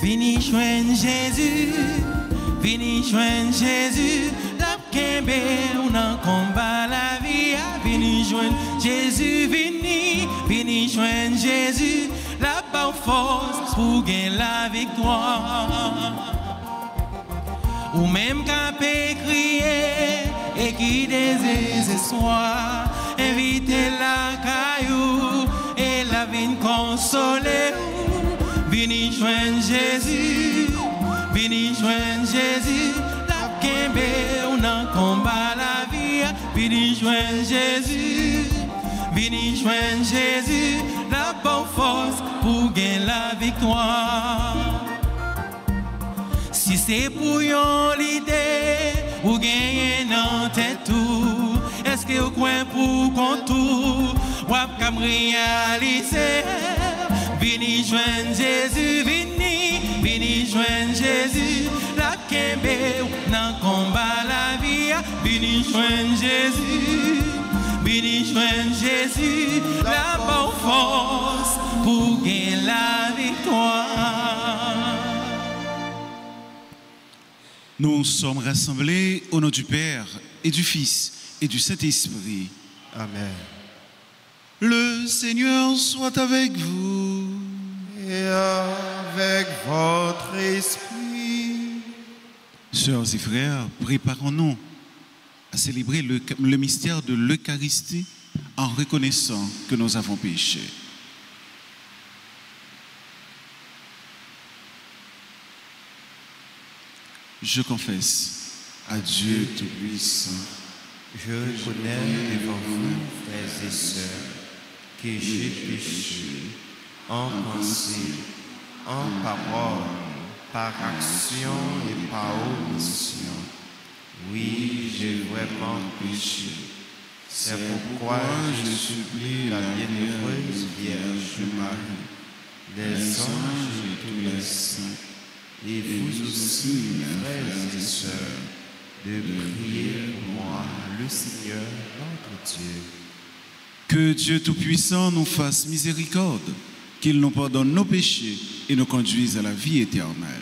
Vini joindre Jésus, vini joindre Jésus, la kembe ou nan combat la vie. Vini joindre Jésus, vini joindre Jésus, la bonne force pour gagner la victoire. Ou même qu'à crier et qui désespoir, invitez la caillou et la vie consoler. Vini joindre Jésus, vini joindre Jésus, la kembe ou nan combat la vie. Vini joindre Jésus, vini joindre Jésus, la bonne force pour gagner la victoire. Si c'est pour yon l'idée ou gagner dans tête tout, est-ce que vous croyez pour contour ou comme réaliser? Vini joindre Jésus, vini joindre Jésus, la kembe nan combat la vie. Vini joindre Jésus, vini joindre Jésus, la bonne force pour gagner la victoire. Nous sommes rassemblés au nom du Père et du Fils et du Saint-Esprit. Amen. Le Seigneur soit avec vous. Et avec votre esprit. Sœurs et frères, préparons-nous à célébrer le mystère de l'Eucharistie en reconnaissant que nous avons péché. Je confesse à Dieu Tout-Puissant, je reconnais devant vous, frères et sœurs, que j'ai péché en pensée, en parole, par action et par omission. Oui, j'ai vraiment péché. C'est pourquoi je supplie la bienheureuse Vierge Marie, les anges et tous les saints, et vous aussi, mes frères et sœurs, de prier pour moi, le Seigneur, notre Dieu. Que Dieu Tout-Puissant nous fasse miséricorde, qu'il nous pardonne nos péchés et nous conduise à la vie éternelle.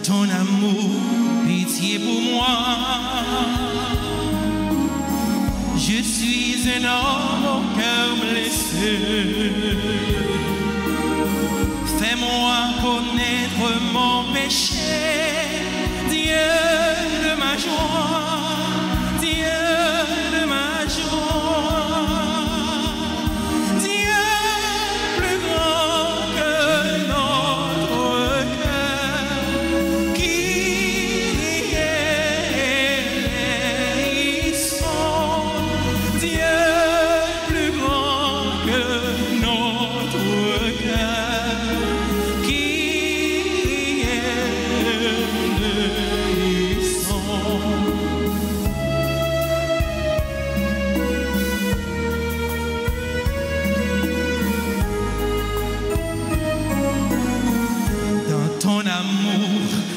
Ton amour, pitié pour moi. Je suis un homme au cœur blessé. Fais-moi connaître mon péché. Dieu de ma joie, Dieu de ma joie. Dieu plus grand que notre cœur.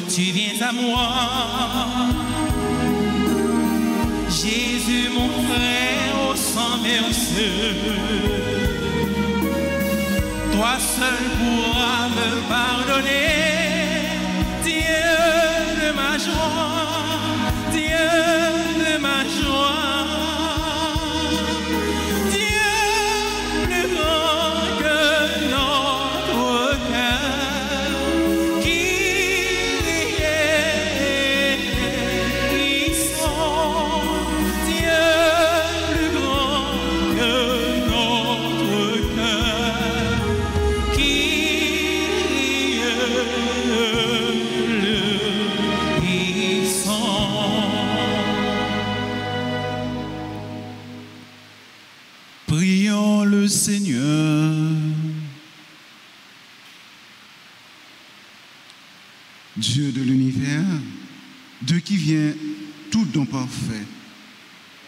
Tu viens à moi, Jésus mon frère au sang versé. Toi seul pourras me pardonner, Dieu de ma joie, Dieu de ma joie. Seigneur. Dieu de l'univers, de qui vient tout don parfait,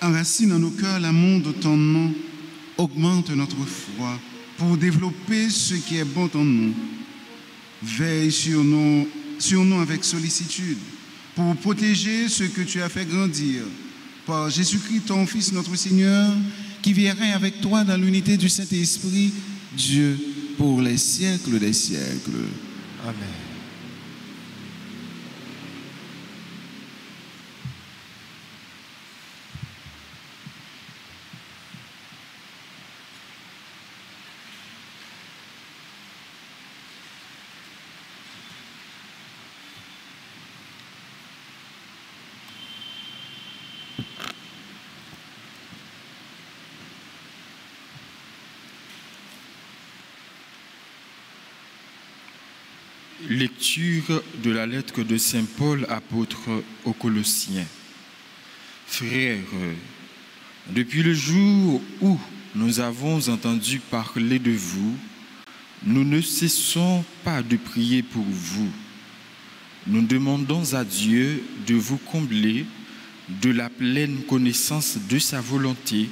enracine en nos cœurs l'amour de ton nom, augmente notre foi pour développer ce qui est bon en nous. Veille sur nous sur nous avec sollicitude, pour protéger ceux que tu as fait grandir. Par Jésus-Christ, ton Fils, notre Seigneur, qui viendrait avec toi dans l'unité du Saint-Esprit, Dieu, pour les siècles des siècles. Amen. Lecture de la lettre de Saint Paul, apôtre aux Colossiens. Frères, depuis le jour où nous avons entendu parler de vous, nous ne cessons pas de prier pour vous. Nous demandons à Dieu de vous combler de la pleine connaissance de sa volonté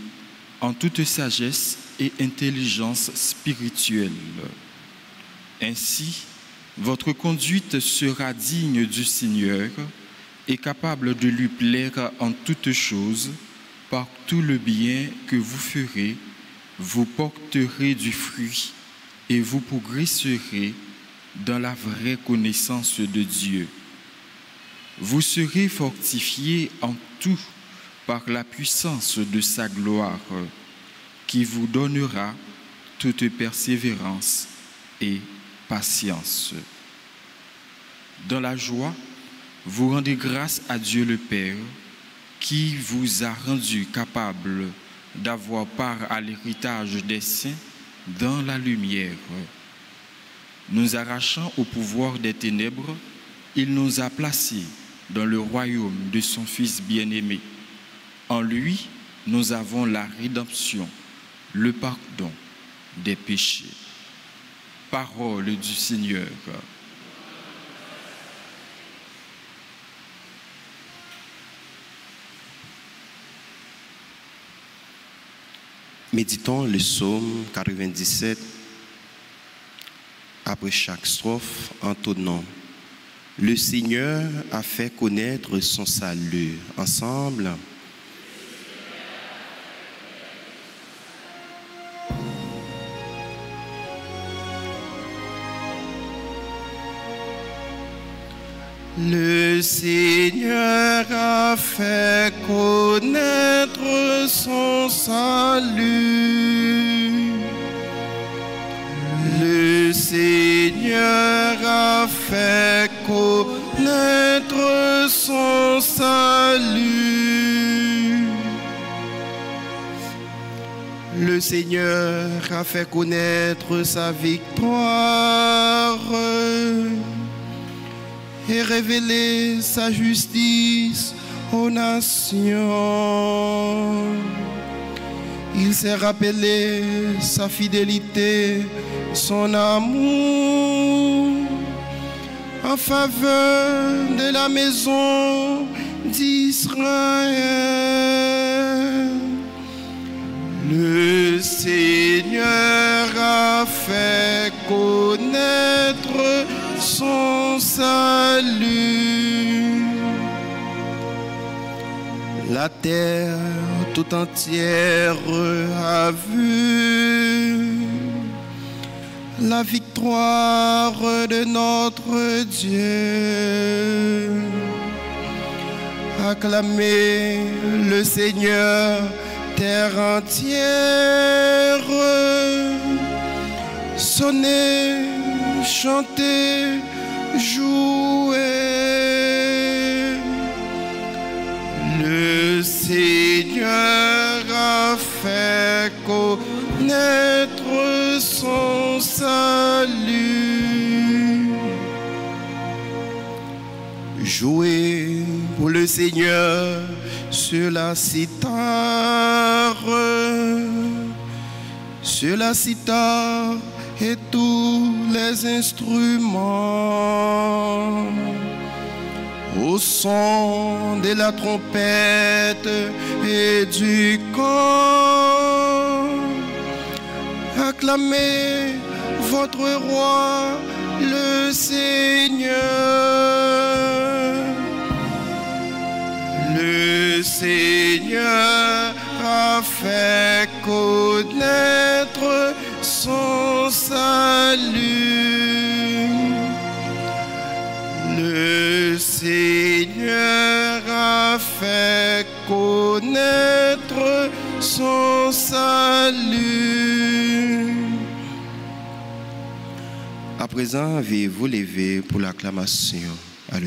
en toute sagesse et intelligence spirituelle. Ainsi, votre conduite sera digne du Seigneur et capable de lui plaire en toutes choses. Par tout le bien que vous ferez, vous porterez du fruit et vous progresserez dans la vraie connaissance de Dieu. Vous serez fortifiés en tout par la puissance de sa gloire, qui vous donnera toute persévérance et patience. Dans la joie, vous rendez grâce à Dieu le Père, qui vous a rendu capable d'avoir part à l'héritage des saints dans la lumière. Nous arrachant au pouvoir des ténèbres, il nous a placés dans le royaume de son Fils bien-aimé. En lui, nous avons la rédemption, le pardon des péchés. Parole du Seigneur. Méditons le psaume 97 après chaque strophe, entonnons. Le Seigneur a fait connaître son salut. Ensemble. Le Seigneur a fait connaître son salut. Le Seigneur a fait connaître son salut. Le Seigneur a fait connaître sa victoire et révéler sa justice aux nations. Il s'est rappelé sa fidélité, son amour en faveur de la maison d'Israël. Le Seigneur a fait connaître son salut. La terre tout entière a vu la victoire de notre Dieu. Acclamez le Seigneur, terre entière. Sonnez, chantez, jouez. Le Seigneur a fait connaître son salut. Jouez pour le Seigneur sur la cithare, et tous les instruments. Au son de la trompette et du cor, acclamez votre roi le Seigneur. Le Seigneur a fait connaître son salut. Le Seigneur a fait connaître son salut. À présent, veuillez vous lever pour l'acclamation à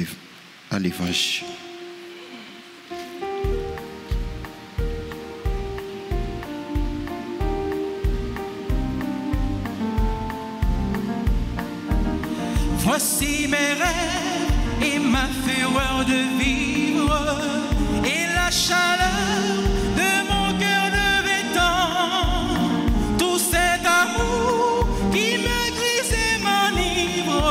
l'Évangile. Voici mes rêves et ma fureur de vivre et la chaleur de mon cœur levé tant. Tout cet amour qui me grise et m'enivre,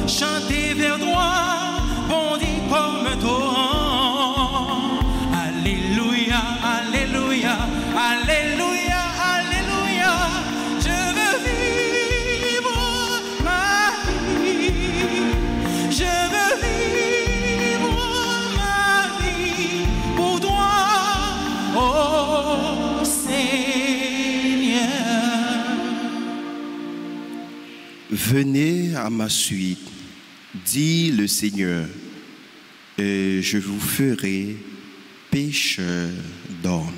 chanter vers droit, bondit comme un torrent. Alléluia, alléluia, alléluia, alléluia. Je veux vivre ma vie. Je veux vivre ma vie pour toi, oh Seigneur. Venez à ma suite, dit le Seigneur, et je vous ferai pécheurs d'hommes.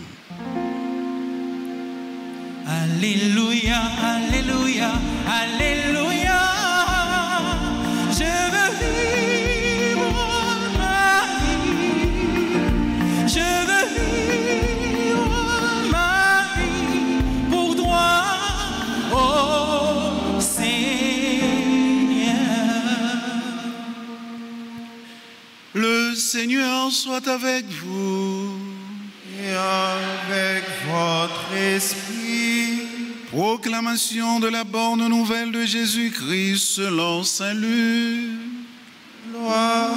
Alléluia, alléluia, alléluia. Je veux vivre ma vie. Je veux vivre ma vie pour toi, oh Seigneur. Le Seigneur soit avec vous. Et avec votre esprit, Proclamation de la bonne nouvelle de Jésus-Christ selon Saint Luc. gloire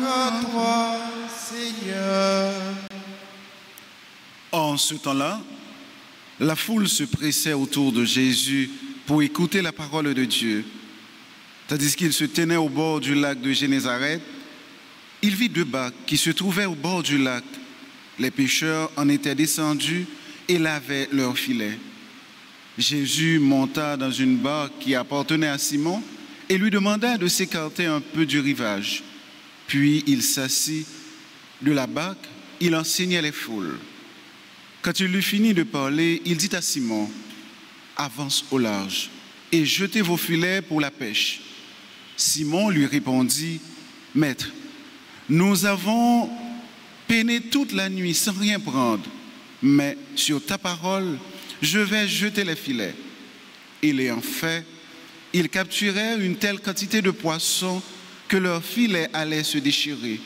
à toi, Seigneur. En ce temps-là, la foule se pressait autour de Jésus pour écouter la parole de Dieu. Tandis qu'il se tenait au bord du lac de Génézareth, il vit deux barques qui se trouvaient au bord du lac. Les pêcheurs en étaient descendus et lavaient leurs filets. Jésus monta dans une barque qui appartenait à Simon et lui demanda de s'écarter un peu du rivage. Puis il s'assit de la barque, il enseignait les foules. Quand il eut fini de parler, il dit à Simon, « Avance au large et jetez vos filets pour la pêche. » Simon lui répondit, « Maître, nous avons peiné toute la nuit sans rien prendre, mais sur ta parole, je vais jeter les filets. » Et l'ayant fait, ils capturèrent une telle quantité de poissons que leurs filets allaient se déchirer.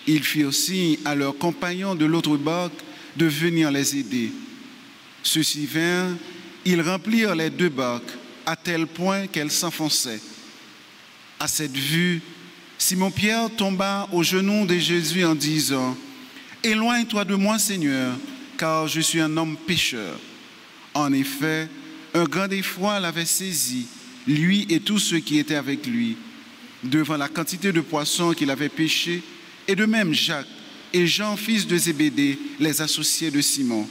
Ils firent signe à leurs compagnons de l'autre barque de venir les aider. Ceux-ci vinrent, ils remplirent les deux barques à tel point qu'elles s'enfonçaient. À cette vue, Simon-Pierre tomba aux genoux de Jésus en disant, « Éloigne-toi de moi, Seigneur, car je suis un homme pécheur. » En effet, un grand effroi l'avait saisi, lui et tous ceux qui étaient avec lui, devant la quantité de poissons qu'il avait pêchés, et de même Jacques et Jean, fils de Zébédée, les associés de Simon.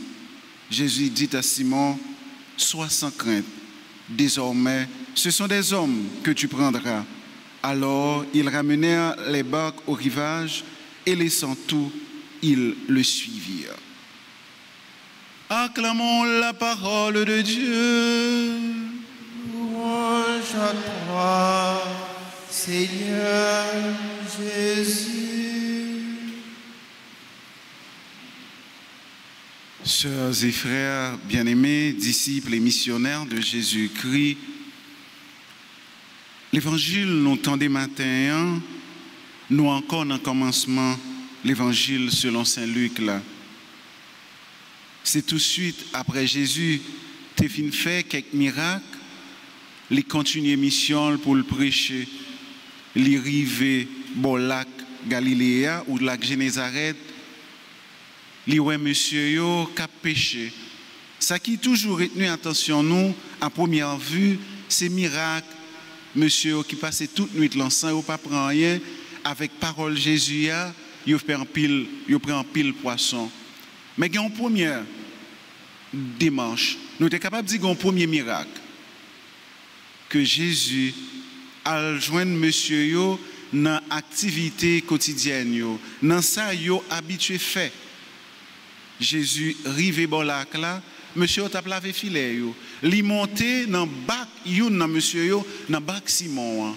Jésus dit à Simon, « Sois sans crainte, désormais ce sont des hommes que tu prendras. » Alors ils ramenèrent les barques au rivage et laissant tout, ils le suivirent. Acclamons la parole de Dieu. Louange à toi, Seigneur Jésus. Sœurs et frères bien-aimés, disciples et missionnaires de Jésus-Christ, l'évangile nous tendait matin, nous encore dans le commencement, l'évangile selon Saint Luc là. C'est tout de suite après Jésus, t'es fin fait quelques miracles, les continuer mission pour le prêcher, les river bon lac Galiléa ou lac Génézareth, les ouais monsieur yo cap péché. Ça qui toujours retenu attention nous à première vue, c'est miracle monsieur qui passait toute nuit là sans pas prendre rien avec parole Jésus il prend en pile poisson. Mais il y a une première démarche. Nous sommes capables de dire un premier miracle que Jésus a joindre monsieur yo dans l'activité quotidienne yo, dans ça yo habitué fait. Jésus rivé bon lac là, monsieur t'a lavé filet yo, li monté dans bac youn dans monsieur yo, dans bac Simon.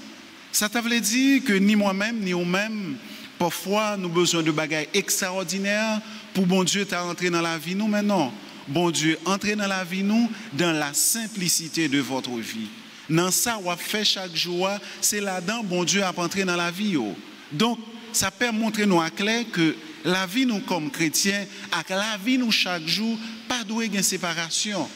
Ça t'a veut dire que ni moi-même ni vous-même parfois nous besoin de bagages extraordinaires pour bon Dieu t'a entré dans la vie nous, mais non. Bon Dieu entrer dans la vie nous dans la simplicité de votre vie. Dans ça on fait chaque jour, c'est là-dedans bon Dieu a entré dans la vie yo. Donc ça peut montrer nous à clair que la vie nous comme chrétiens avec la vie nous chaque jour pas doit une séparation.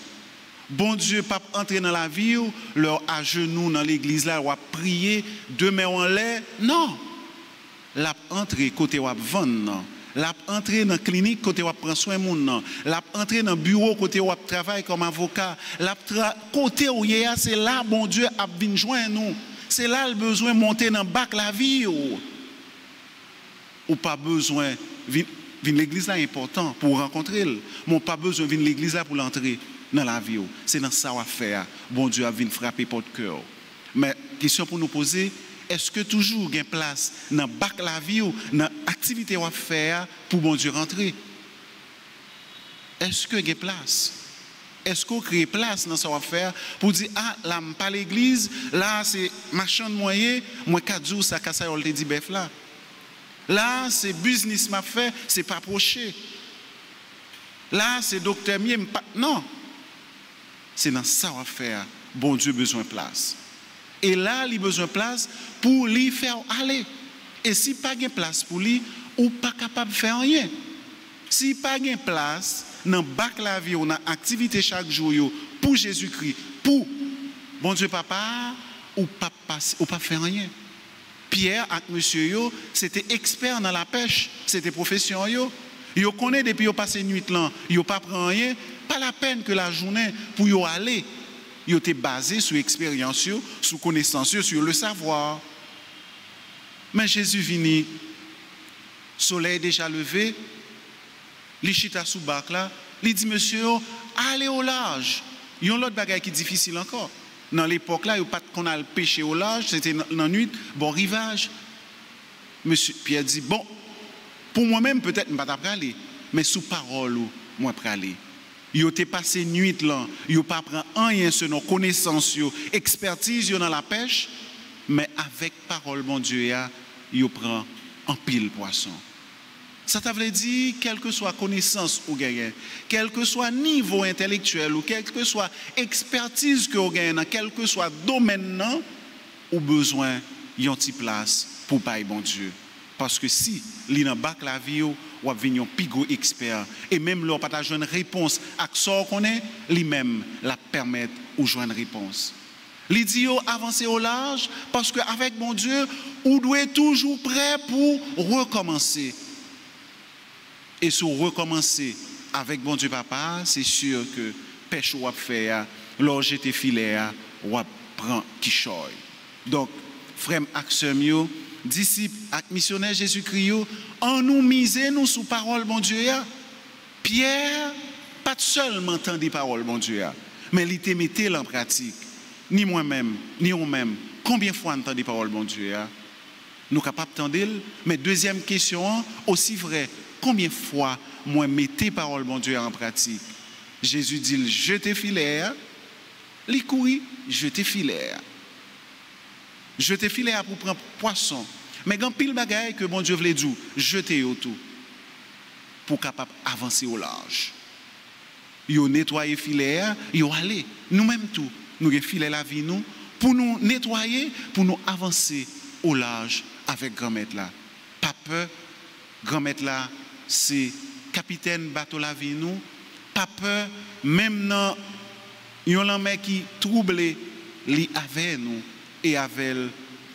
Bon Dieu pas entrer dans la vie yo, leur à genoux dans l'église là ou prier deux mains en l'air. Non. L'a entrer côté ou vendre. L'a entrer dans clinique côté ou prend soin moun nan. L'a entrer dans bureau côté ou travaille comme avocat. L'a côté où c'est là bon Dieu a vinn joindre nous. C'est là le besoin monter dans bac la vie ou pas besoin vinn l'église là important pour rencontrer mon pas besoin vinn l'église là pour l'entrer dans la vie. C'est dans ça on faire. Bon Dieu a vinn frapper porte cœur. Mais question pour nous poser, est-ce que toujours il y a place dans bac la vie ou dans activité on faire pour bon Dieu rentrer? Est-ce que il y a place? Est-ce qu'on crée place dans ça on faire pour dire ah là pas l'église, là c'est machin de moyen, moi 4 jours ça casse on te dit bœuf là. Là c'est business m'a fait, c'est pas proché. Là c'est docteur mieux non. C'est dans ça on faire. Bon Dieu besoin de place. Et là, il a besoin de place pour lui faire aller. Et si pas de place pour lui, ou pas capable de faire rien. Si pas de place dans bac la vie ou dans activité chaque jour pour Jésus-Christ, pour bon Dieu papa, ou pas faire rien. Pierre avec monsieur yo, c'était expert dans la pêche, c'était profession yo. Yo connaît depuis yo passé nuit là, yo pas prend rien, pas la peine que la journée pour yo aller. Ils étaient basés sur l'expérience, sur connaissance, sur le savoir. Mais Jésus vini, soleil déjà levé, les chita sous bac là, il dit monsieur, allez au large. Il y a un autre bagage qui est difficile encore. Dans l'époque là, il n'y a pas qu'on a le pêché au large, c'était dans la nuit, bon rivage. Monsieur Pierre dit bon, pour moi-même peut-être je ne vais pas aller, mais sous parole moi je vais aller. Yo te passé nuit là, yo pas prend rien sur nos connaissances, expertise dans la pêche, mais avec parole bon Dieu yo prend en pile poisson. Ça t'a veut dire quelle que soit connaissance ou gagne, quel que soit niveau intellectuel ou quelle que soit expertise que vous gagne dans quel que soit domaine là, ou besoin yon ti place pour payer bon Dieu. Parce que si li nan bac la vie ou a venir pigo expert et même leur pas joindre réponse à ça qu'on est lui-même la permettre ou joindre réponse. Li dit yo avancer au large parce que avec mon Dieu ou doit toujours prêt pour recommencer. Et si on recommencer avec bon Dieu papa, c'est sûr que pêche ou a faire, leur jeter filet ou prend quichoy. Donc frère action yo disciples et missionnaires Jésus-Christ, en nous miser nous sous parole bon Dieu. Pierre, pas seulement entendre parole bon Dieu, mais il te mettait en pratique. Ni moi-même, ni vous-même. Combien de fois entendre parole bon Dieu? Nous sommes capables d'entendre, mais deuxième question, aussi vrai, combien de fois moi mettez parole bon Dieu en pratique? Jésus dit, jetez filet, les couilles, jetez filet. Jeter filet pour prendre poisson. Mais quand pile bagaille que bon Dieu voulait dire, jeter tout pour capable avancer au large. Yo nettoyer filet, yo aller. Nous-mêmes tout, nous avons filet la vie nous pour nous nettoyer, pour nous avancer au large avec grand-maître là. Pas peur, grand-maître là, c'est capitaine bateau la vie nous. Pas peur, même dans yon l'homme qui troublé li avec nous. Et avec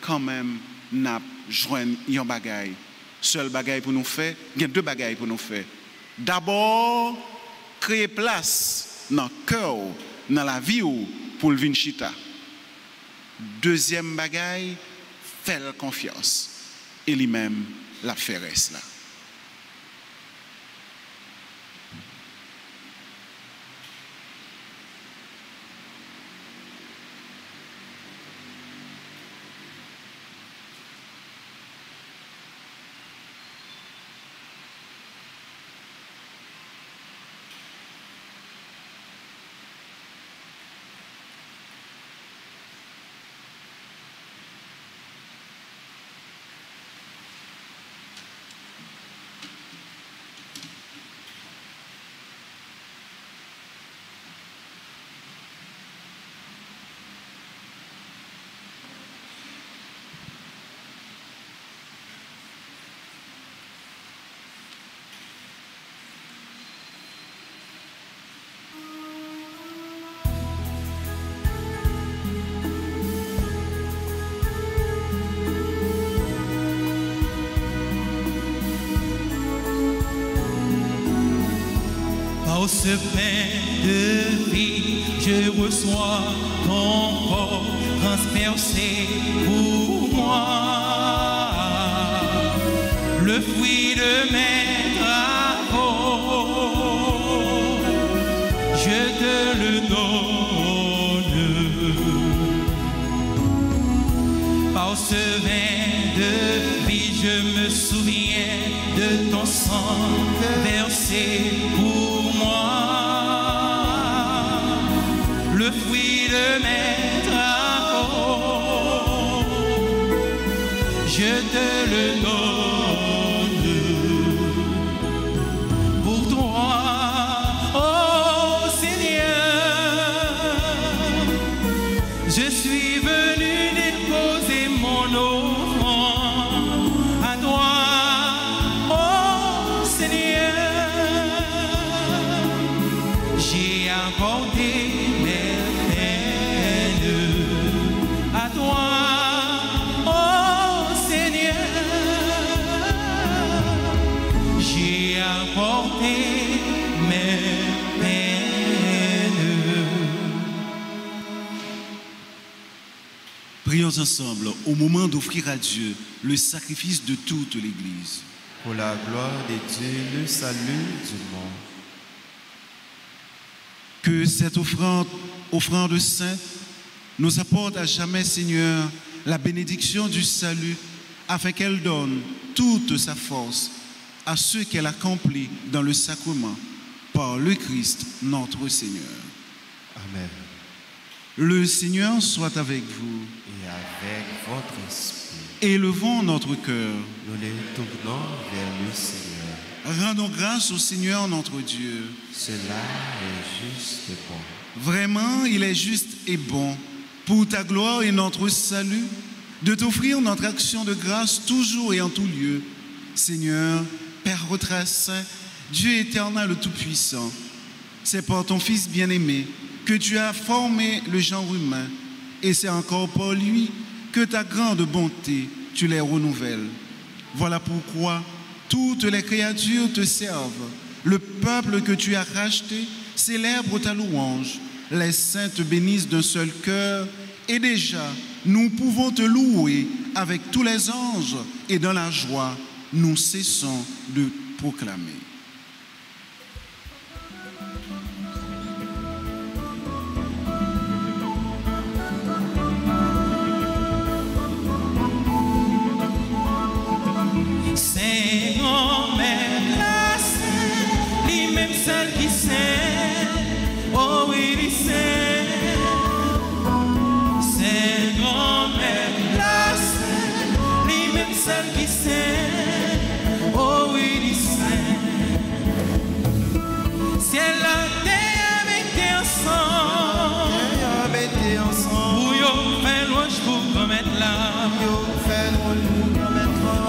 quand même n'a joindre un bagaille. Seul bagaille pour nous faire, il y a deux bagailles pour nous faire. D'abord, créer place dans le cœur, dans la vie pour le vin chita. Deuxième bagaille, faire confiance. Et lui-même, la faire cela. Par ce pain de vie, je reçois ton corps transpercé pour moi, le fruit de mes travaux, je te le donne. Par ce vin de vie, je me souviens de ton sang versé pour moi, le fruit de mes travaux, je te le donne. Pour toi, oh Seigneur, je suis venu déposer mon offrande à toi, oh Seigneur. J'ai apporté mes peines à toi, oh Seigneur. J'ai apporté mes peines. Prions ensemble au moment d'offrir à Dieu le sacrifice de toute l'Église. Pour la gloire de Dieu, le salut du monde. Que cette offrande sainte nous apporte à jamais, Seigneur, la bénédiction du salut, afin qu'elle donne toute sa force à ceux qu'elle accomplit dans le sacrement par le Christ, notre Seigneur. Amen. Le Seigneur soit avec vous. Et avec votre esprit, Élevons notre cœur. nous les tournons vers le Seigneur. Rendons grâce au Seigneur notre Dieu. Cela est juste et bon. Vraiment, il est juste et bon, pour ta gloire et notre salut, de t'offrir notre action de grâce toujours et en tout lieu. Seigneur, Père très saint, Dieu éternel, le Tout-Puissant, c'est par ton Fils bien-aimé que tu as formé le genre humain, et c'est encore par lui que ta grande bonté, tu les renouvelles. Voilà pourquoi toutes les créatures te servent. Le peuple que tu as racheté célèbre ta louange. Les saints te bénissent d'un seul cœur, et déjà, nous pouvons te louer avec tous les anges, et dans la joie, nous cessons de proclamer. Seigneur, mais la sainte, lui-même seul qui sait, oh oui, il sait. Seigneur, mais la sainte, lui-même seul qui sait, oh oui, il sait. Ciel la terre mettez ensemble, pour yo faire louange pour commettre là.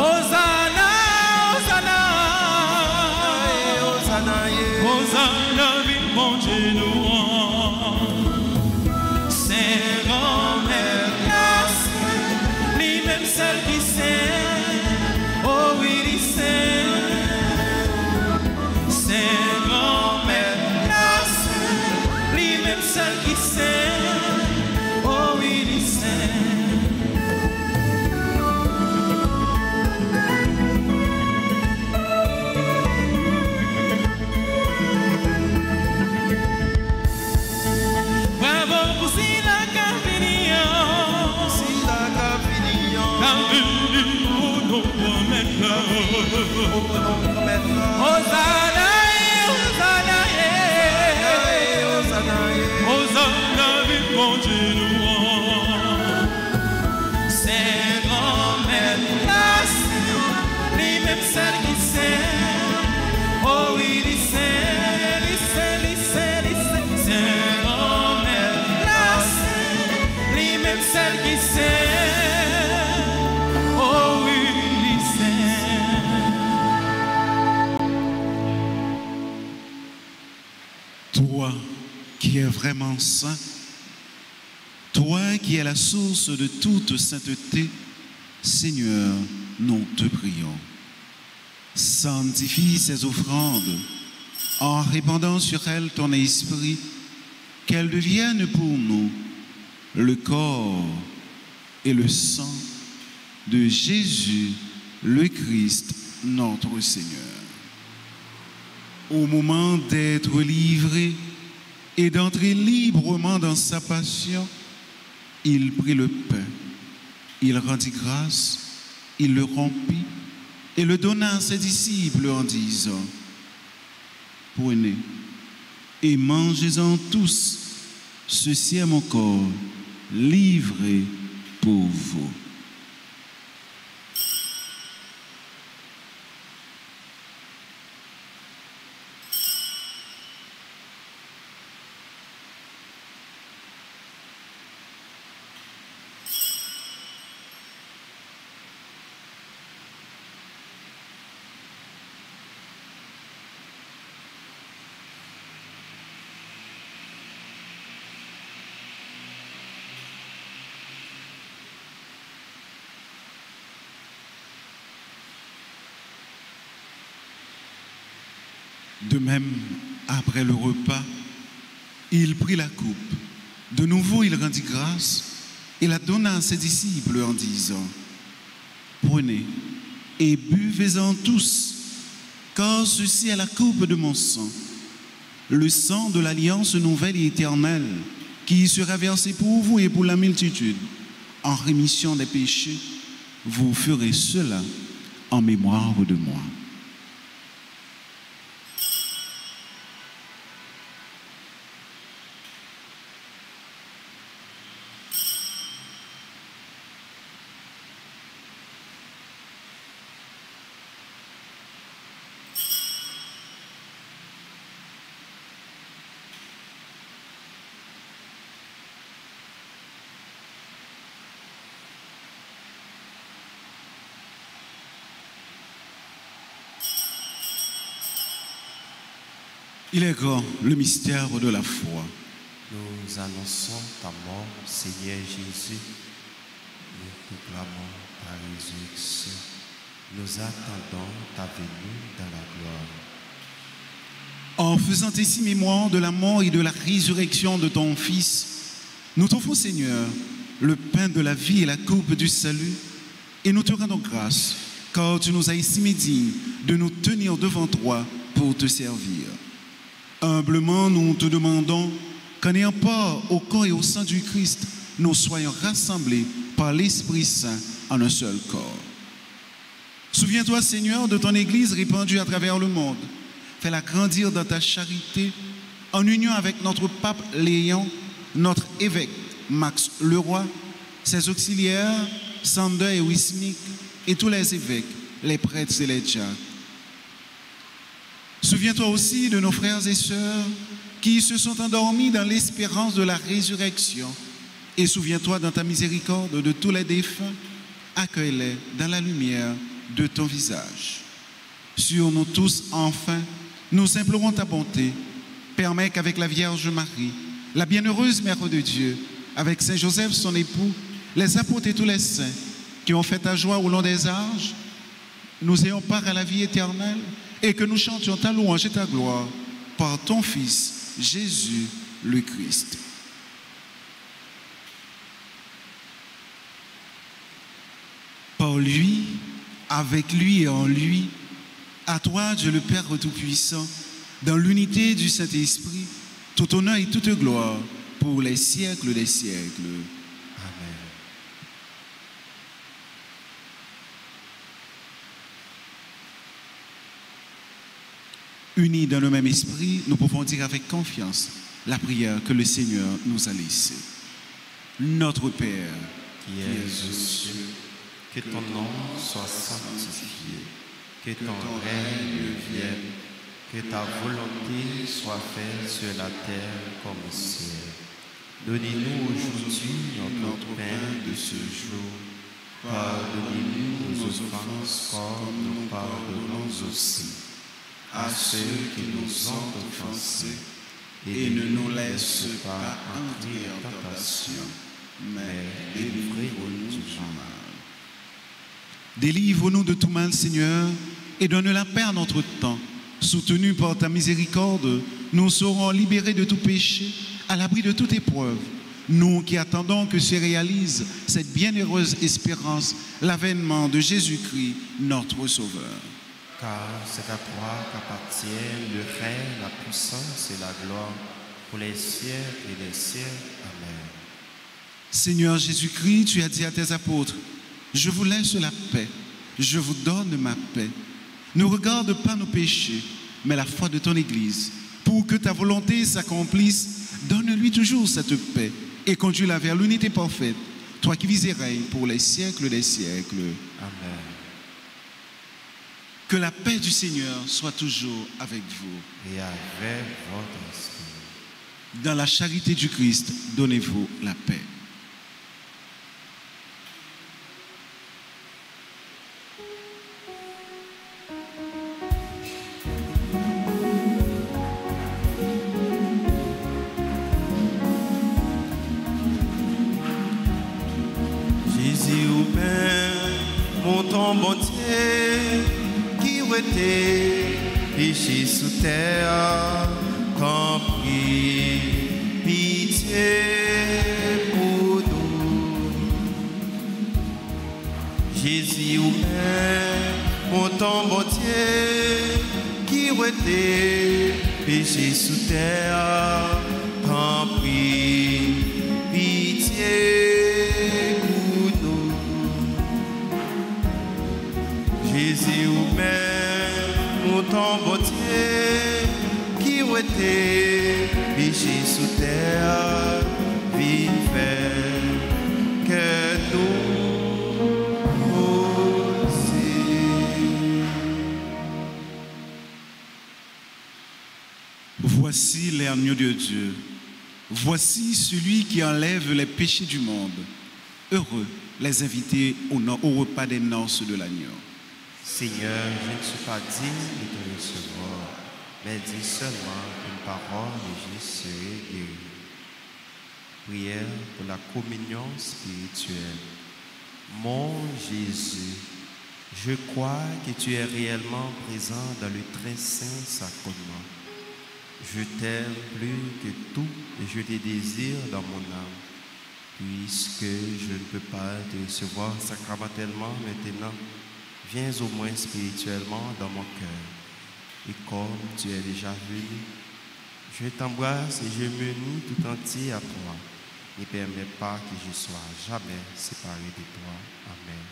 Hosanna, Hosanna, vive mon Dieu nous rend. Saint grand-mère, lui-même seul qui sait, oh oui, il sait. Saint grand-mère, lui-même seul qui sait, oh oui, il sait. notre maître. Hosanna, Hosanna, Hosanna, Hosanna, vive mon Dieu, louange. C'est grand-mère, la Sainte, lui-même celle qui sait. Oh oui, il sait, il sait, il sait, il sait. C'est grand-mère, la Sainte, lui-même celle qui sait. Oh oui, il sait. Toi qui es vraiment saint, toi qui es la source de toute sainteté, Seigneur, nous te prions. Sanctifie ces offrandes en répandant sur elles ton esprit, qu'elles deviennent pour nous le corps et le sang de Jésus, le Christ, notre Seigneur. Au moment d'être livré et d'entrer librement dans sa passion, il prit le pain, il rendit grâce, il le rompit et le donna à ses disciples en disant: prenez et mangez-en tous, ceci est mon corps livré pour vous. De même, après le repas, il prit la coupe. De nouveau, il rendit grâce et la donna à ses disciples en disant: prenez et buvez-en tous, car ceci est la coupe de mon sang, le sang de l'alliance nouvelle et éternelle, qui sera versé pour vous et pour la multitude, en rémission des péchés. Vous ferez cela en mémoire de moi. Il est grand, le mystère de la foi. Nous annonçons ta mort, Seigneur Jésus. Nous proclamons ta résurrection. Nous attendons ta venue dans la gloire. En faisant ici mémoire de la mort et de la résurrection de ton Fils, nous t'offrons, Seigneur, le pain de la vie et la coupe du salut, et nous te rendons grâce, car tu nous as estimés dignes de nous tenir devant toi pour te servir. Humblement, nous te demandons qu'en ayant part au corps et au sang du Christ, nous soyons rassemblés par l'Esprit Saint en un seul corps. Souviens-toi, Seigneur, de ton Église répandue à travers le monde. Fais-la grandir dans ta charité, en union avec notre pape Léon, notre évêque Max Leroy, ses auxiliaires Sander et Wismik, et tous les évêques, les prêtres et les diacres. Souviens-toi aussi de nos frères et sœurs qui se sont endormis dans l'espérance de la résurrection. Et souviens-toi dans ta miséricorde de tous les défunts, accueille-les dans la lumière de ton visage. Sur nous tous, enfin, nous implorons ta bonté. Permets qu'avec la Vierge Marie, la bienheureuse Mère de Dieu, avec Saint Joseph son époux, les apôtres et tous les saints qui ont fait ta joie au long des âges, nous ayons part à la vie éternelle et que nous chantions ta louange et ta gloire par ton Fils, Jésus le Christ. Par lui, avec lui et en lui, à toi, Dieu le Père Tout-Puissant, dans l'unité du Saint-Esprit, tout honneur et toute gloire pour les siècles des siècles. Amen. Unis dans le même esprit, nous pouvons dire avec confiance la prière que le Seigneur nous a laissée. Notre Père, qui es aux cieux, que ton nom soit sanctifié, que ton règne vienne, que ta volonté soit faite sur la terre comme au ciel. Donnez-nous aujourd'hui notre pain de ce jour. Pardonnez-nous nos offenses comme nous pardonnons aussi à ceux qui nous ont offensés. Et ne nous laisse pas entrer en tentation, mais délivrez-nous du mal. Délivre-nous de tout mal, Seigneur, et donne la paix à notre temps. Soutenus par ta miséricorde, nous serons libérés de tout péché, à l'abri de toute épreuve. Nous qui attendons que se réalise cette bienheureuse espérance, l'avènement de Jésus-Christ, notre Sauveur. Car c'est à toi qu'appartiennent le règne, la puissance et la gloire pour les siècles et les siècles. Amen. Seigneur Jésus-Christ, tu as dit à tes apôtres, je vous laisse la paix, je vous donne ma paix. Ne regarde pas nos péchés, mais la foi de ton Église. Pour que ta volonté s'accomplisse, donne-lui toujours cette paix et conduis-la vers l'unité parfaite, toi qui vis et règnes pour les siècles des siècles. Amen. Que la paix du Seigneur soit toujours avec vous. Et avec votre esprit. Dans la charité du Christ, donnez-vous la paix. Jésus au Père, mon ton bon Dieu, qui était péché sous terre, compris, pitié pour nous. Jésus au Père, mon ton bon Dieu, qui était péché sous terre, compris, pitié. Jésus ou Père, mon ton bon Dieu, qui était péché sous terre, viens faire que nous aussi. Voici l'agneau de Dieu. Voici celui qui enlève les péchés du monde. Heureux les invités au repas des noces de l'agneau. Seigneur, je ne suis pas digne de te recevoir, mais dis seulement une parole et je serai guéri. Prière pour la communion spirituelle. Mon Jésus, je crois que tu es réellement présent dans le très saint sacrement. Je t'aime plus que tout et je te désire dans mon âme. Puisque je ne peux pas te recevoir sacramentellement maintenant, viens au moins spirituellement dans mon cœur. Et comme tu es déjà venu, je t'embrasse et je me unis tout entier à toi. Ne permets pas que je sois jamais séparé de toi. Amen.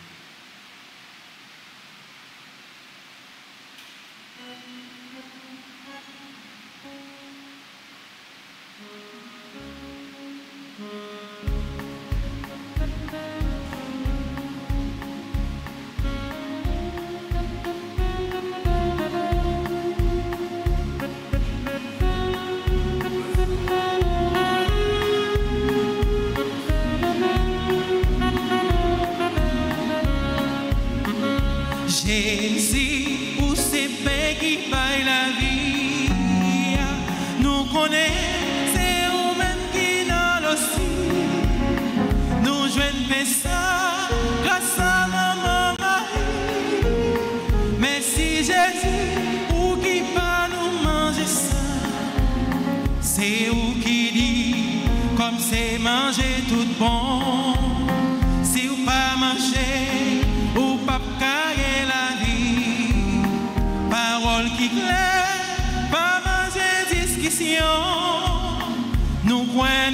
Jésus, pour ces paix qui baillent la vie, nous connaissons, c'est vous-même qui dans l'océan. Nous jouons ça grâce à maman Marie. Merci Jésus, pour qui pas nous manger ça. C'est vous qui dit, comme c'est manger tout bon. Si vous pas manger, ou pas carrer la vie, parole qui claire, pas manger discussion. Nous croyons,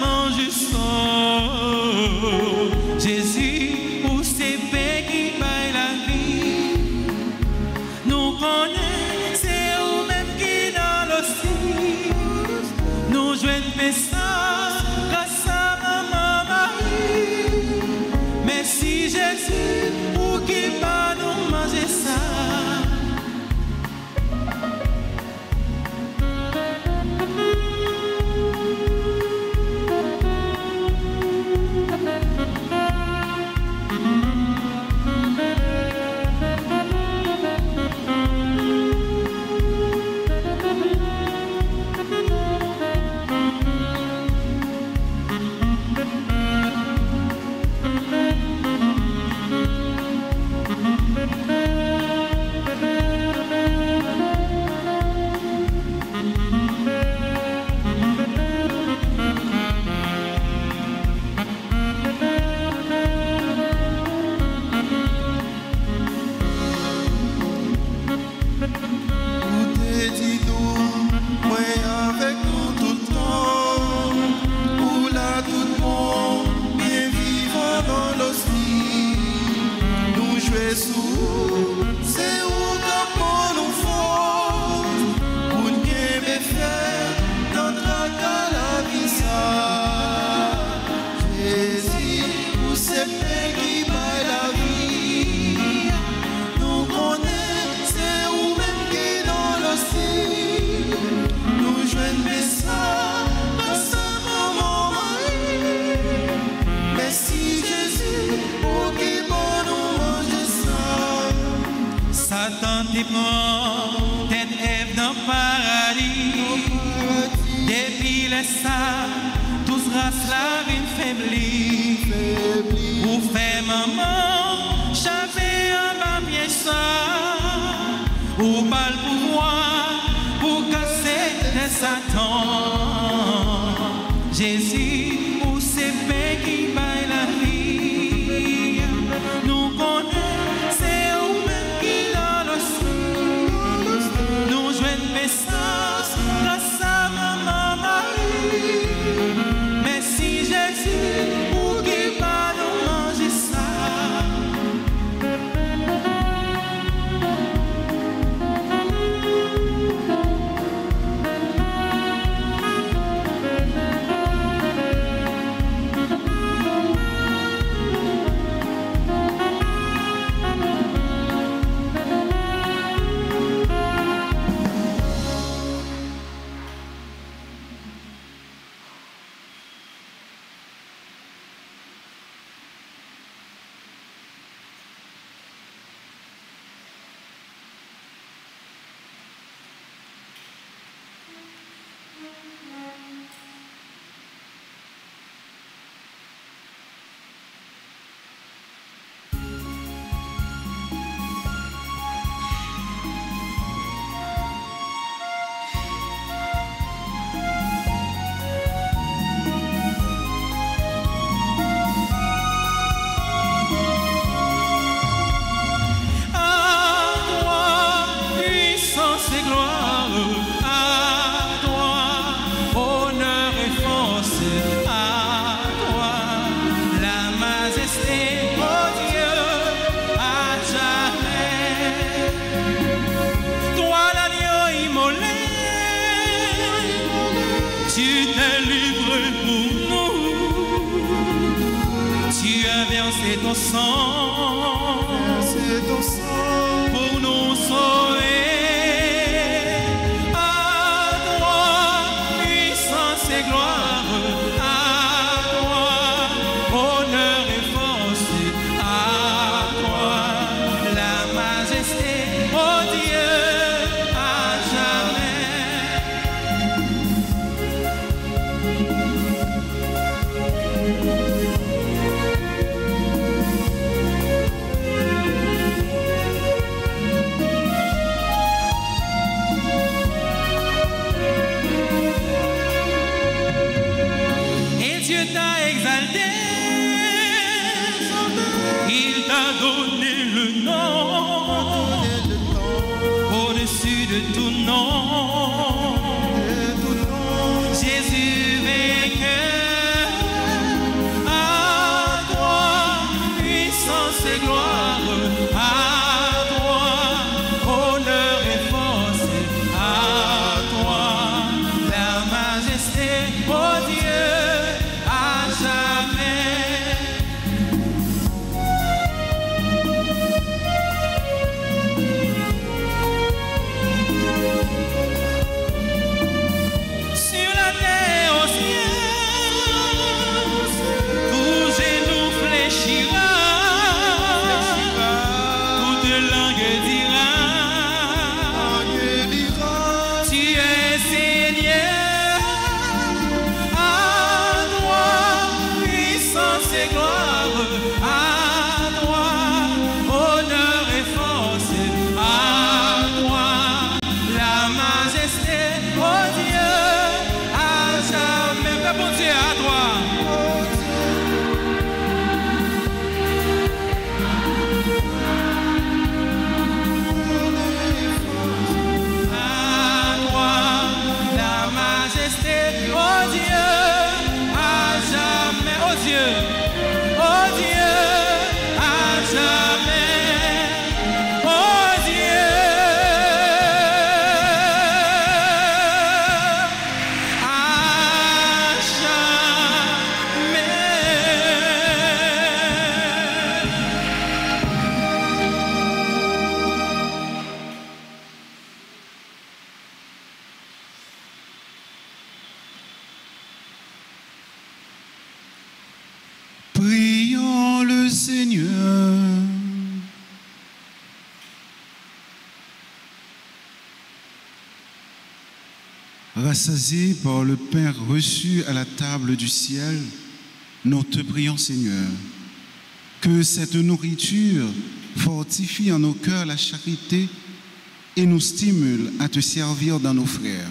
manger ça. Jésus, pour ces paix qui baillent la vie, nous connaissons. fais ça grâce à maman Marie. Merci Jésus pour qui va nous manger ça. Oh Rassasiés par le pain reçu à la table du ciel, nous te prions, Seigneur, que cette nourriture fortifie en nos cœurs la charité et nous stimule à te servir dans nos frères.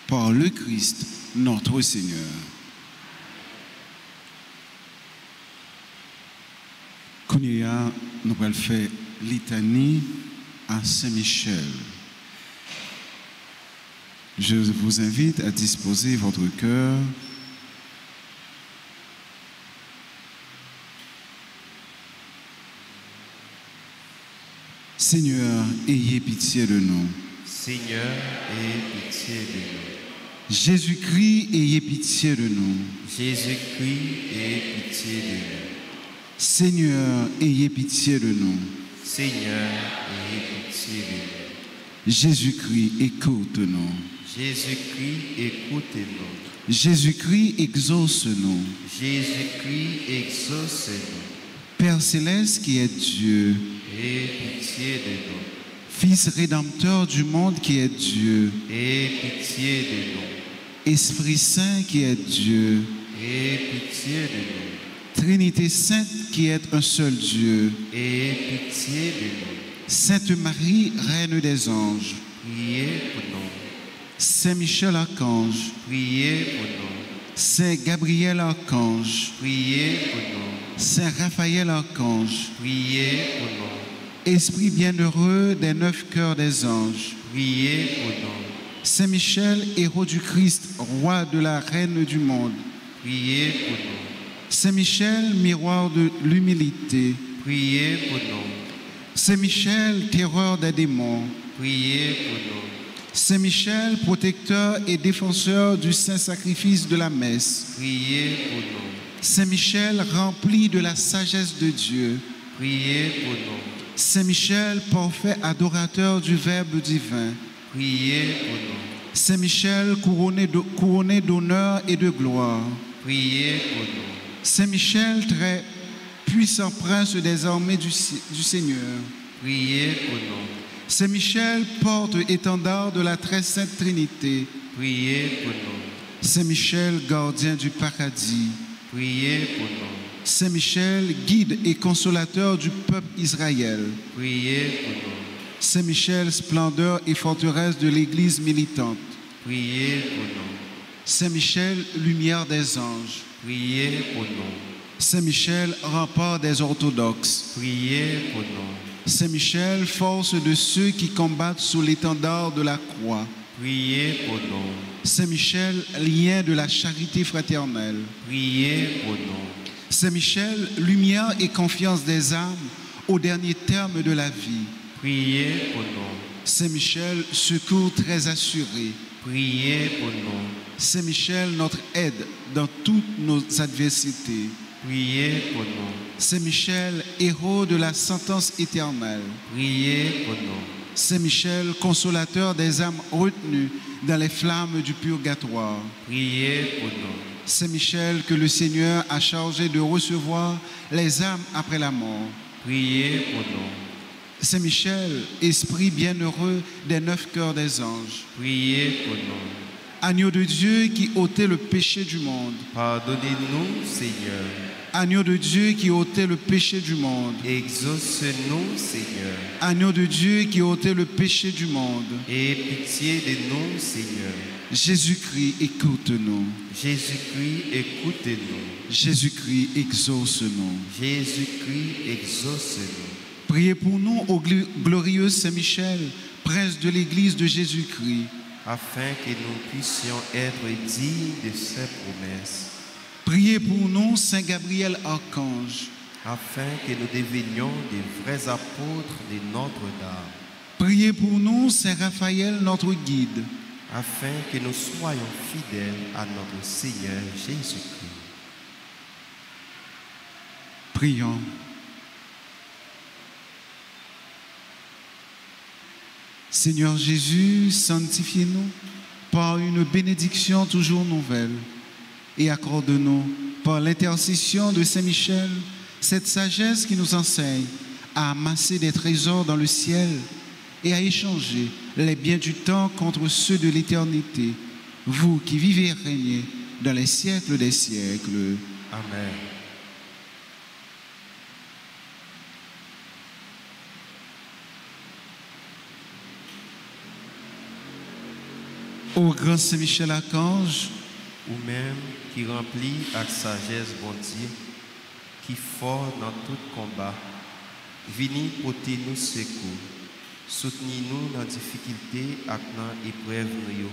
Par le Christ, notre Seigneur. Kounia, nous allons faire litanie à Saint-Michel. Je vous invite à disposer votre cœur. Seigneur, ayez pitié de nous. Seigneur, ayez pitié de nous. Jésus-Christ, ayez pitié de nous. Jésus-Christ, ayez pitié de nous. Seigneur, ayez pitié de nous. Seigneur, ayez pitié de nous. Jésus-Christ, écoute-nous. Jésus-Christ, écoutez-nous. Jésus-Christ, exauce-nous. Jésus-Christ, exauce-nous. Père céleste qui est Dieu, Ayez pitié de nous. Fils rédempteur du monde qui est Dieu, Ayez pitié de nous. Esprit Saint qui est Dieu, Ayez pitié de nous. Trinité Sainte qui est un seul Dieu, Ayez pitié de nous. Sainte Marie, Reine des anges, Priez pour nous. Saint Michel Archange, Priez pour nous. Saint Gabriel Archange, Priez pour nous. Saint Raphaël Archange, Priez pour nous. Esprit bienheureux des 9 cœurs des anges, Priez pour nous. Saint Michel, héros du Christ, roi de la Reine du monde, Priez pour nous. Saint Michel, miroir de l'humilité, Priez pour nous. Saint Michel, terreur des démons, Priez pour nous. Saint Michel, protecteur et défenseur du saint sacrifice de la messe, Priez pour nous. Saint Michel, rempli de la sagesse de Dieu, Priez pour nous. Saint Michel, parfait adorateur du Verbe divin, Priez pour nous. Saint Michel, couronné d'honneur et de gloire, Priez pour nous. Saint Michel, très puissant prince des armées du Seigneur, Priez pour nous. Saint Michel, porte-étendard de la très sainte Trinité, Priez pour nous. Saint Michel, gardien du paradis, Priez pour nous. Saint Michel, guide et consolateur du peuple Israël, Priez pour nous. Saint Michel, splendeur et forteresse de l'Église militante, Priez pour nous. Saint Michel, lumière des anges, Priez pour nous. Saint Michel, rempart des orthodoxes, Priez pour nous. Saint Michel, force de ceux qui combattent sous l'étendard de la croix, Priez pour nous. Saint Michel, lien de la charité fraternelle, Priez pour nous. Saint Michel, lumière et confiance des âmes au dernier terme de la vie, Priez pour nous. Saint Michel, secours très assuré, Priez pour nous. Saint Michel, notre aide dans toutes nos adversités, Priez pour nous. Saint Michel, héros de la sentence éternelle, Priez pour nous. Saint Michel, consolateur des âmes retenues dans les flammes du purgatoire, Priez pour nous. Saint Michel, que le Seigneur a chargé de recevoir les âmes après la mort, Priez pour nous. Saint Michel, esprit bienheureux des 9 cœurs des anges, Priez pour nous. agneau de Dieu qui ôtait le péché du monde, Pardonnez-nous, Seigneur. agneau de Dieu qui ôtait le péché du monde, Exauce-nous, Seigneur. agneau de Dieu qui ôtait le péché du monde, Aie pitié de nous, Seigneur. Jésus-Christ, écoute-nous. Jésus-Christ, écoutez-nous. Jésus-Christ, exauce-nous. Jésus-Christ, exauce-nous. Priez pour nous, ô glorieux Saint Michel, prince de l'Église de Jésus-Christ, Afin que nous puissions être dignes de ses promesses. Priez pour nous, Saint Gabriel Archange. Afin que nous devenions des vrais apôtres de Notre-Dame. Priez pour nous, Saint Raphaël, notre guide. Afin que nous soyons fidèles à notre Seigneur Jésus-Christ. Prions. Seigneur Jésus, sanctifie-nous par une bénédiction toujours nouvelle et accorde-nous, par l'intercession de Saint Michel, cette sagesse qui nous enseigne à amasser des trésors dans le ciel et à échanger les biens du temps contre ceux de l'éternité, vous qui vivez et régnez dans les siècles des siècles. Amen. Ô grand Saint-Michel Archange, Ou même qui remplit avec sagesse bon Dieu, qui fort dans tout combat, venez porter nous secours, soutenez-nous dans difficulté et dans épreuve nous.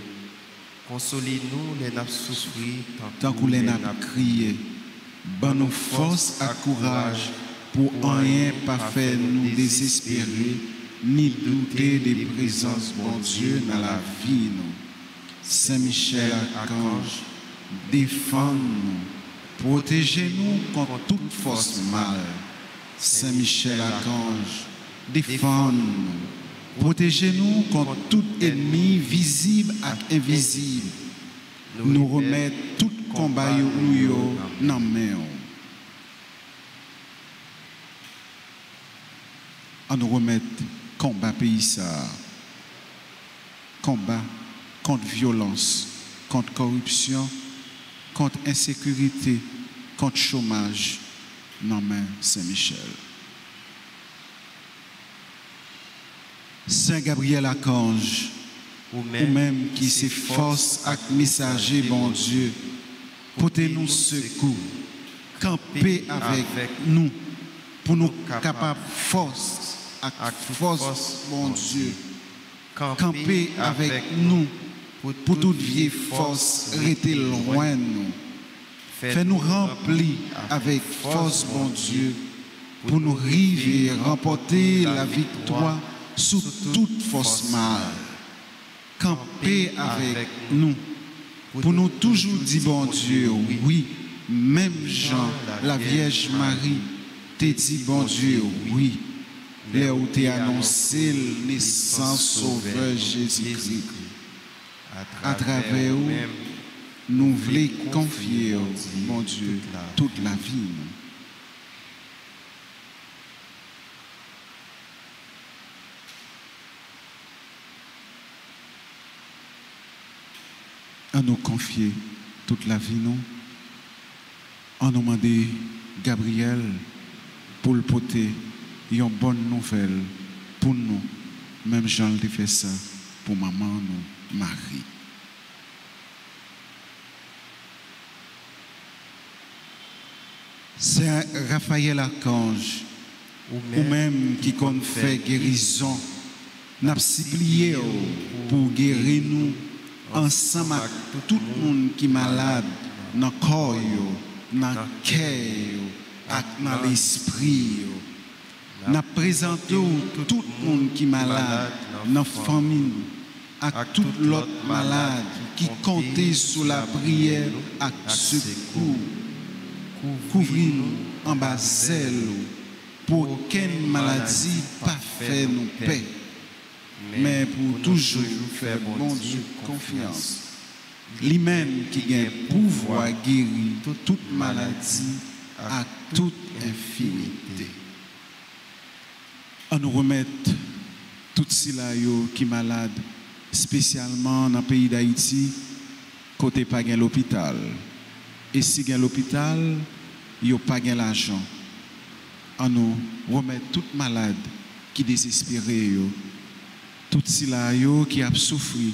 Consolez-nous les nappes souffrir tant que les nappes crié, ban nous force et courage pour rien pas faire nous désespérer, ni douter des présences bon Dieu dans la vie nous. Saint-Michel Archange, défends-nous, protégez-nous contre toute force mal. Saint-Michel Archange, défends-nous, protégez-nous contre tout ennemi visible et invisible. Nous remettons tout combat nous dans la main. On nous remet combat pays ça. Combat contre violence, contre corruption, contre insécurité, contre chômage, non mais Saint-Michel. Saint Gabriel Archange, ou même qui s'efforce avec messager bon Dieu, portez-nous secours, campez avec nous, pour nous capables force, avec force bon Dieu, campez avec nous, pour toute vieille force, rester loin de nous. Fais-nous remplir avec force, bon Dieu, pour nous river, remporter la victoire sous toute force mal. Campez avec nous, pour nous toujours dire, bon Dieu, oui, même Jean, la Vierge Marie, t'a dit, bon Dieu, oui, là où t'es annoncé la naissance sauveur Jésus-Christ. À travers où nous voulons confier, mon Dieu, toute la vie. À nous confier toute la vie, nous. On nous demande Gabriel pour le porter une bonne nouvelle pour nous. Même Jean le fait ça pour maman, nous, Marie. Saint Raphaël Archange, ou même qui compte fait guérison, n'a supplié pour guérir nous ensemble avec tout le monde qui est malade dans le corps, dans le cœur, dans l'esprit. Nous présentons tout le monde qui est malade dans la famille, avec tout l'autre malade qui comptait sur la prière et secours. Couvrez-nous en bas zèle pour qu'aucune maladie pas fait nous paix, mais pour toujours faire bon Dieu confiance. Lui-même qui a pouvoir guérir toute maladie à toute infimité. On nous remet tout cela qui est malade, spécialement dans le pays d'Haïti, côté pas de l'hôpital. Et si il y a l'hôpital, il n'y a pas l'argent. On nous remet tout malade qui désespéré, tout cela qui a souffert,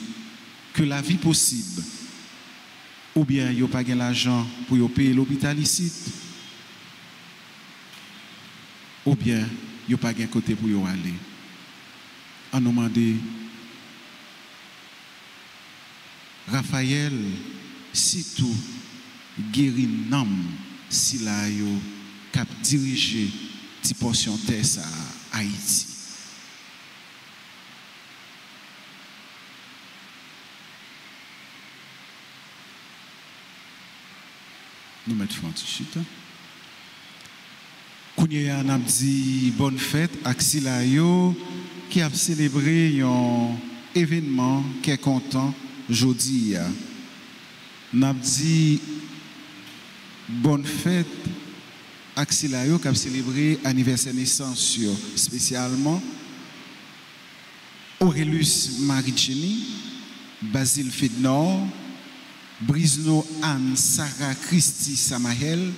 que la vie possible, ou bien il n'y a pas l'argent pour payer l'hôpital ici, ou bien il n'y a pas de côté pour y aller. On nous demande Raphaël, si tout guéri nam si la yo cap diriger ti portion terre ça Haïti. Nous mettons fin tout de suite. Kounya n'a dit bonne fête ak si la yo qui a célébré un événement qui est content jodi ya. N'a dit bonne fête à Xilayo qui a célébré l'anniversaire de naissance spécialement Aurelius Marigini, Basile Fednor, Brisno Anne Sarah Christy Samael,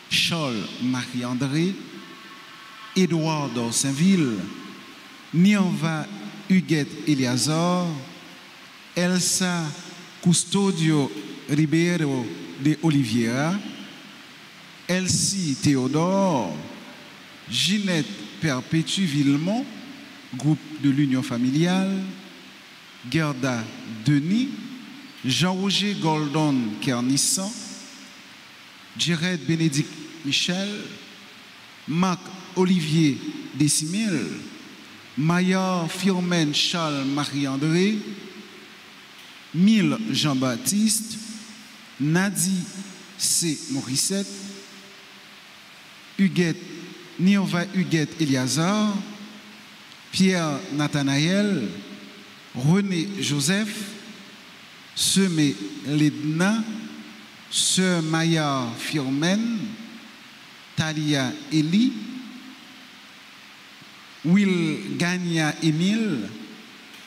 Charles Marie-André, Édouard d'Orsainville, Nianva Huguette Eliazar, Elsa Custodio Ribeiro de Oliveira, Elsie Théodore, Ginette Perpétue Villemont, groupe de l'Union familiale, Gerda Denis, Jean-Roger Goldon Kernissan, Jared Bénédicte Michel, Marc Olivier Décimil, Maillard Firmen Charles Marie-André, Mille Jean-Baptiste, Nadi C. Morissette, Huguette, Niova Huguette Eliazar, Pierre Nathanaël, René Joseph, Semé Ledna, Sœur Maillard Firmen, Talia Eli, Will Gagna Émile,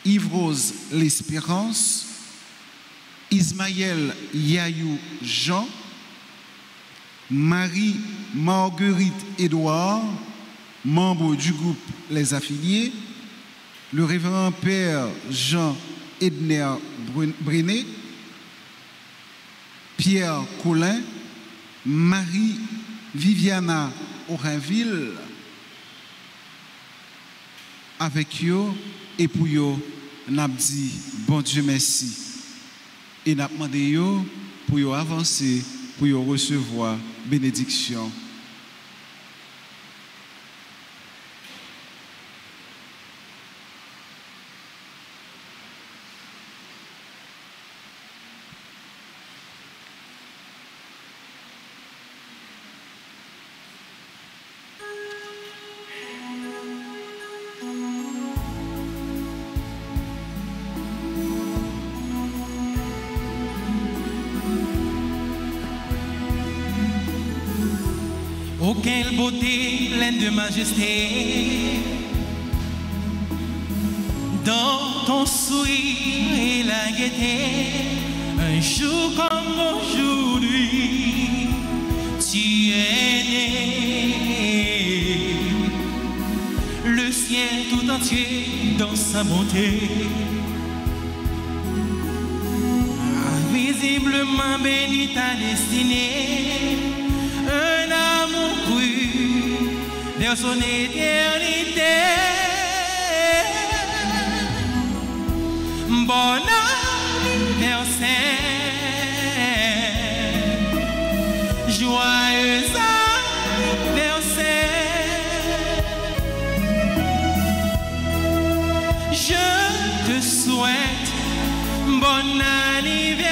Yves-Rose L'Espérance, Ismaël Yayou Jean, Marie Marguerite Édouard, membre du groupe Les Affiliés, le révérend Père Jean Edner Brené, Pierre Collin, Marie Viviana Orinville, avec eux et pour eux, n'a dit bon Dieu merci. Et n'a demandé pour eux avancer, pour eux recevoir bénédiction. Oh, quelle beauté pleine de majesté, dans ton sourire et la gaieté, un jour comme aujourd'hui, tu es né. Le ciel tout entier dans sa bonté, invisiblement béni ta destinée. Un amour cru vers son éternité. Bon anniversaire, joyeux anniversaire. Je te souhaite bon anniversaire.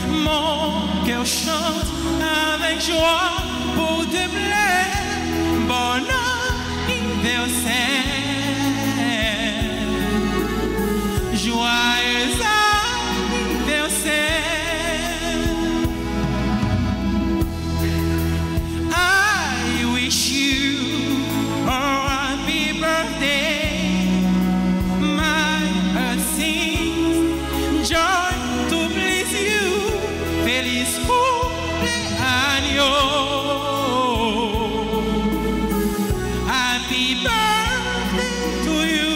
Mon cœur chante avec joie pour te plaire. Bon anniversaire, joyeux anniversaire. I wish you a happy birthday. My heart sings joy to please you. Feliz cumpleaños. Happy birthday to you.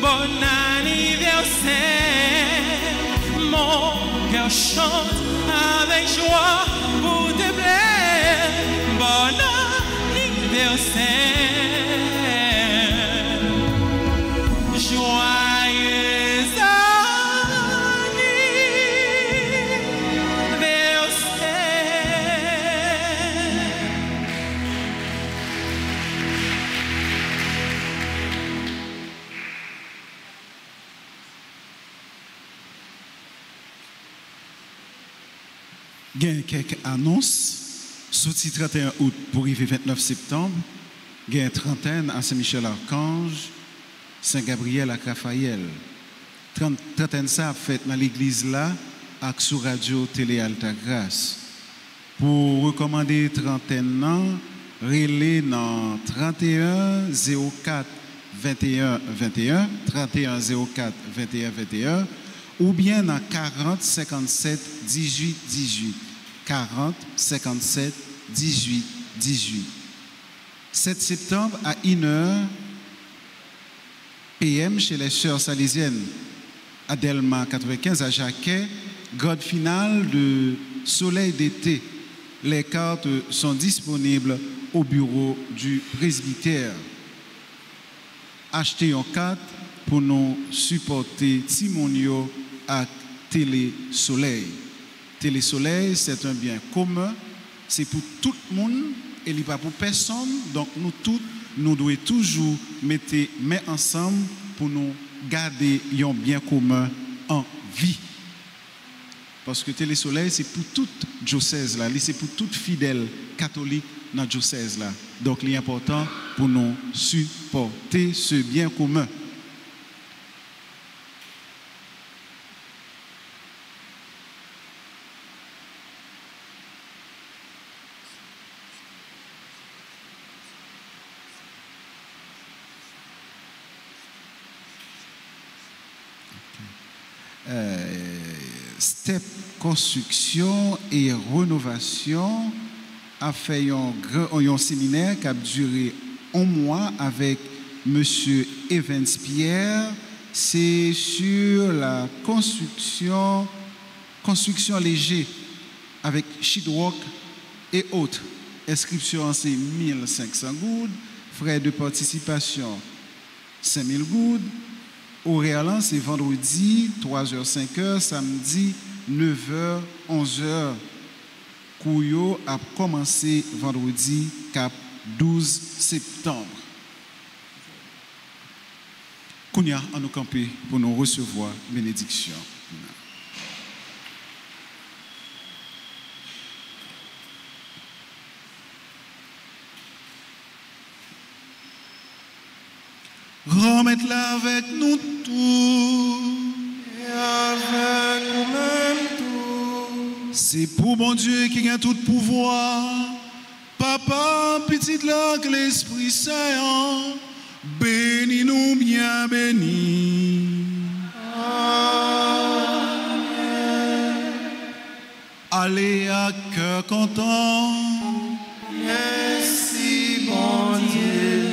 Bon anniversaire, mon cœur chante avec joie pour te plaire. Bon anniversaire, joyeux anniversaire. Il y a quelques annonces. Sorti 31 août pour arriver 29 septembre. Il y a une trentaine à Saint-Michel-Archange, Saint-Gabriel à Raphaël. Trentaine ça a fait dans l'église là, avec sur radio Télé Alta Grâce. Pour recommander trentaine non, relais dans 31 04 21 21, 31 04 21 21, ou bien dans 40 57 18 18, 40 57 18 18. 7 septembre à 1h PM chez les sœurs salésiennes à Delma 95 à Jacquet, grade finale de Soleil d'été. Les cartes sont disponibles au bureau du presbytère. Achetez une carte pour nous supporter Timonio à Télé Soleil. Télé Soleil, c'est un bien commun, c'est pour tout le monde et il n'est pas pour personne. Donc nous tous, nous devons toujours mettre main ensemble pour nous garder un bien commun en vie. Parce que Télé Soleil, c'est pour toute diocèse là, c'est pour toute fidèle catholique dans le diocèse là. Donc, il est important pour nous supporter ce bien commun. Step Construction et Rénovation a fait un séminaire qui a duré un mois avec M. Evans Pierre. C'est sur la construction léger avec sheetwork et autres. Inscription, c'est 1500 goudes. Frais de participation, 5000 goudes. Horaire, c'est vendredi, 3h, 5h, samedi, 9h, 11h. Kouyo a commencé vendredi, cap 12 septembre. Kounia a nous campé pour nous recevoir bénédiction. Remettre-la avec nous tous et avec nous-mêmes tous. C'est pour mon Dieu qui a tout pouvoir. Papa, petite là, que l'Esprit Saint, bénis-nous bien bénis. Amen. Allez à cœur content. Merci, bon Dieu.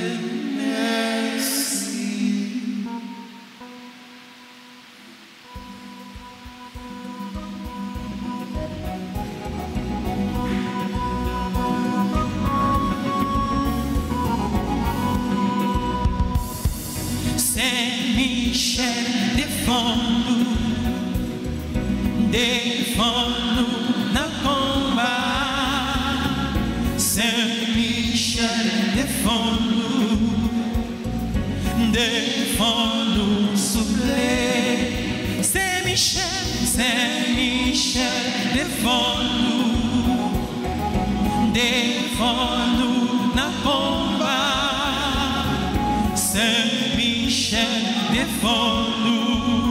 Saint-Michel, défends-nous dans le combat. Saint-Michel, défends-nous, s'il vous plaît. Saint-Michel, défends-nous dans le combat. Saint-Michel, défends-nous.